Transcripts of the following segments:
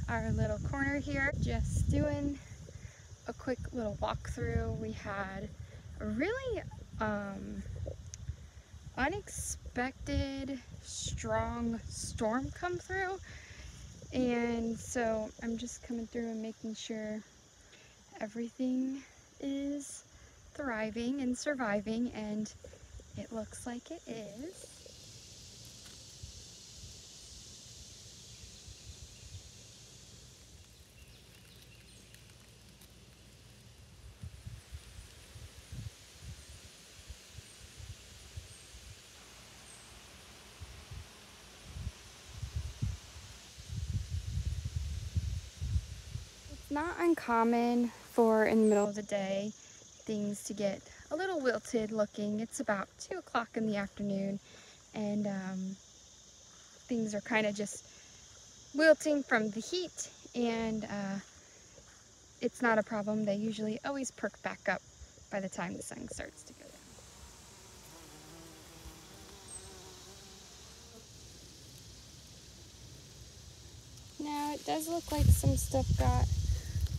our little corner here. Just doing a quick little walkthrough. We had a really unexpected strong storm come through, and so I'm just coming through and making sure everything is thriving and surviving, and it looks like it is. It's not uncommon for in the middle of the day things to get a little wilted looking. It's about 2 o'clock in the afternoon, and things are kind of just wilting from the heat, and it's not a problem. They usually always perk back up by the time the sun starts to go down. Now it does look like some stuff got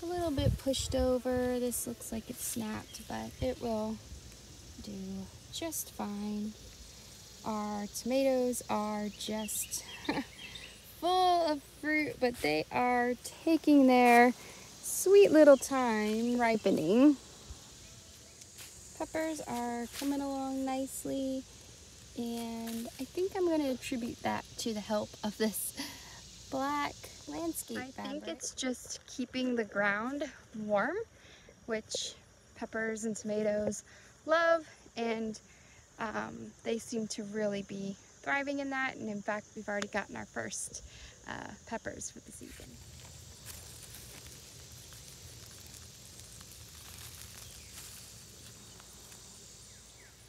a little bit pushed over. This looks like it's snapped, but it will do just fine. Our tomatoes are just full of fruit, but they are taking their sweet little time ripening. Peppers are coming along nicely, and I think I'm going to attribute that to the help of this black landscape fabric. I think it's just keeping the ground warm, which peppers and tomatoes love, and they seem to really be thriving in that. And in fact, we've already gotten our first peppers for the season.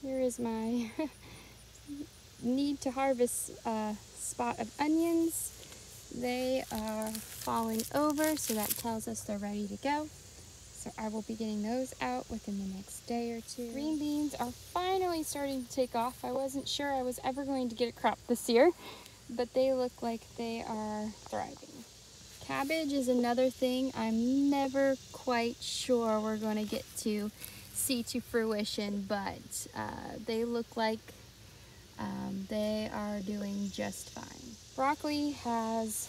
Here is my need to harvest spot of onions. They are falling over, so that tells us they're ready to go. So I will be getting those out within the next day or two. Green beans are finally starting to take off. I wasn't sure I was ever going to get a crop this year, but they look like they are thriving. Cabbage is another thing I'm never quite sure we're going to get to see to fruition, but they look like they are doing just fine. Broccoli has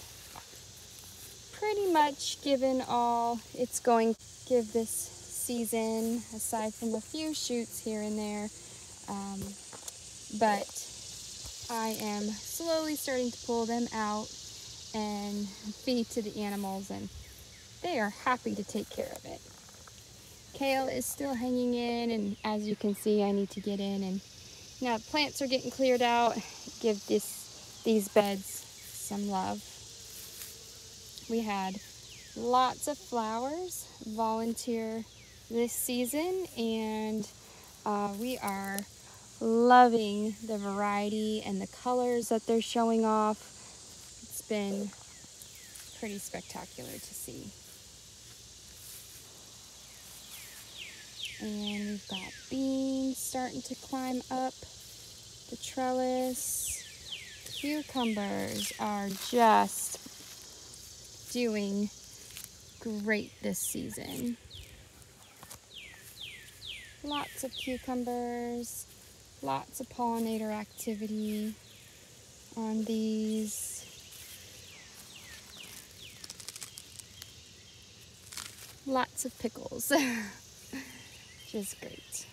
pretty much given all it's going to give this season, aside from a few shoots here and there, but I am slowly starting to pull them out and feed to the animals, and they are happy to take care of it. Kale is still hanging in, and as you can see, I need to get in, and now the plants are getting cleared out. Give these beds some love. We had lots of flowers volunteer this season, and we are loving the variety and the colors that they're showing off. It's been pretty spectacular to see. And we've got beans starting to climb up the trellis. Cucumbers are just doing great this season. Lots of cucumbers, lots of pollinator activity on these. Lots of pickles. Which is great.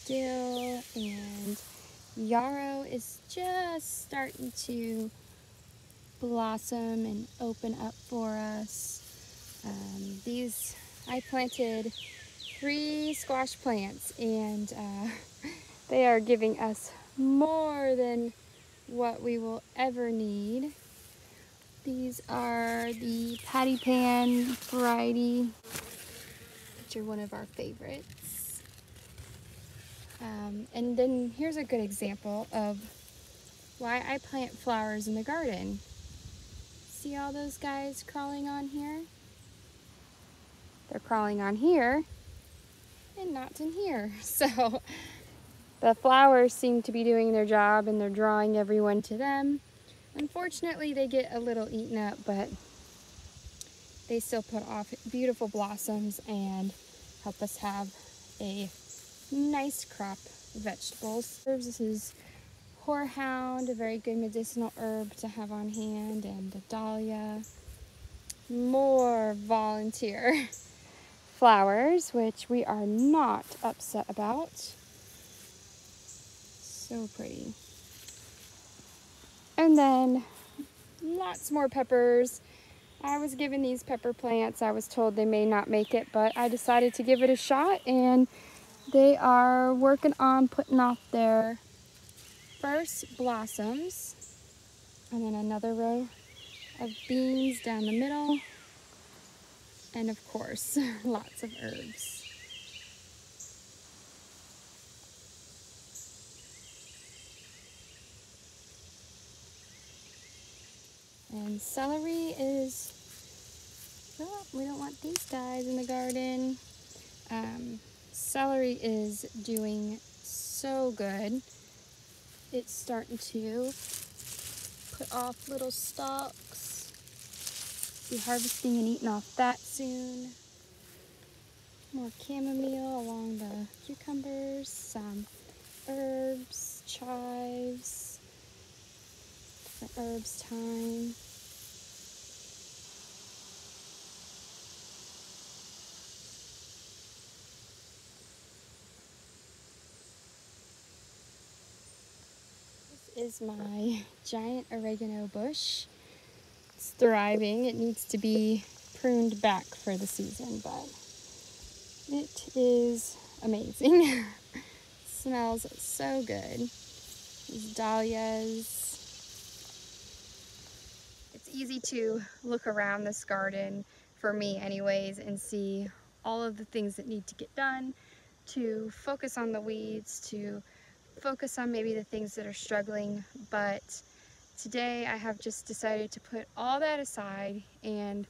Dill and yarrow is just starting to blossom and open up for us. These, I planted 3 squash plants, and they are giving us more than what we will ever need. These are the patty pan variety, which are one of our favorites. And then here's a good example of why I plant flowers in the garden. See all those guys crawling on here? They're crawling on here and not in here. So the flowers seem to be doing their job, and they're drawing everyone to them. Unfortunately, they get a little eaten up, but they still put off beautiful blossoms and help us have a nice crop of vegetables. This is horehound, a very good medicinal herb to have on hand, and the dahlia. More volunteer flowers, which we are not upset about. So pretty. And then lots more peppers. I was given these pepper plants. I was told they may not make it, but I decided to give it a shot, and they are working on putting off their first blossoms. And then another row of beans down the middle. And of course, lots of herbs. And celery is, oh, we don't want these guys in the garden. Celery is doing so good. It's starting to put off little stalks. Be harvesting and eating off that soon. More chamomile along the cucumbers, some herbs, chives, different herbs, thyme. This is my giant oregano bush. It's thriving. It needs to be pruned back for the season, but it is amazing. Smells so good. These dahlias. It's easy to look around this garden, for me anyways, and see all of the things that need to get done, to focus on the weeds, to focus on maybe the things that are struggling. But today I have just decided to put all that aside and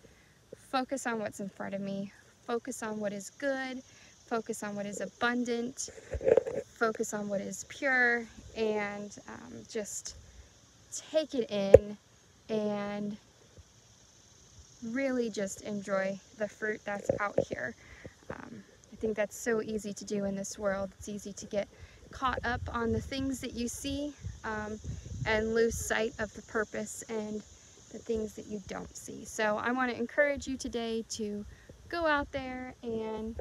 focus on what's in front of me, focus on what is good, focus on what is abundant, focus on what is pure, and just take it in and really just enjoy the fruit that's out here. I think that's so easy to do in this world. It's easy to get caught up on the things that you see and lose sight of the purpose and the things that you don't see. So I want to encourage you today to go out there and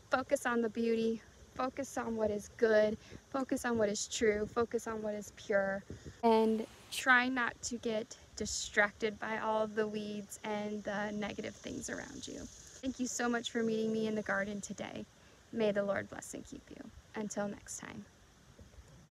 focus on the beauty, focus on what is good, focus on what is true, focus on what is pure, and try not to get distracted by all of the weeds and the negative things around you. Thank you so much for meeting me in the garden today. May the Lord bless and keep you. Until next time.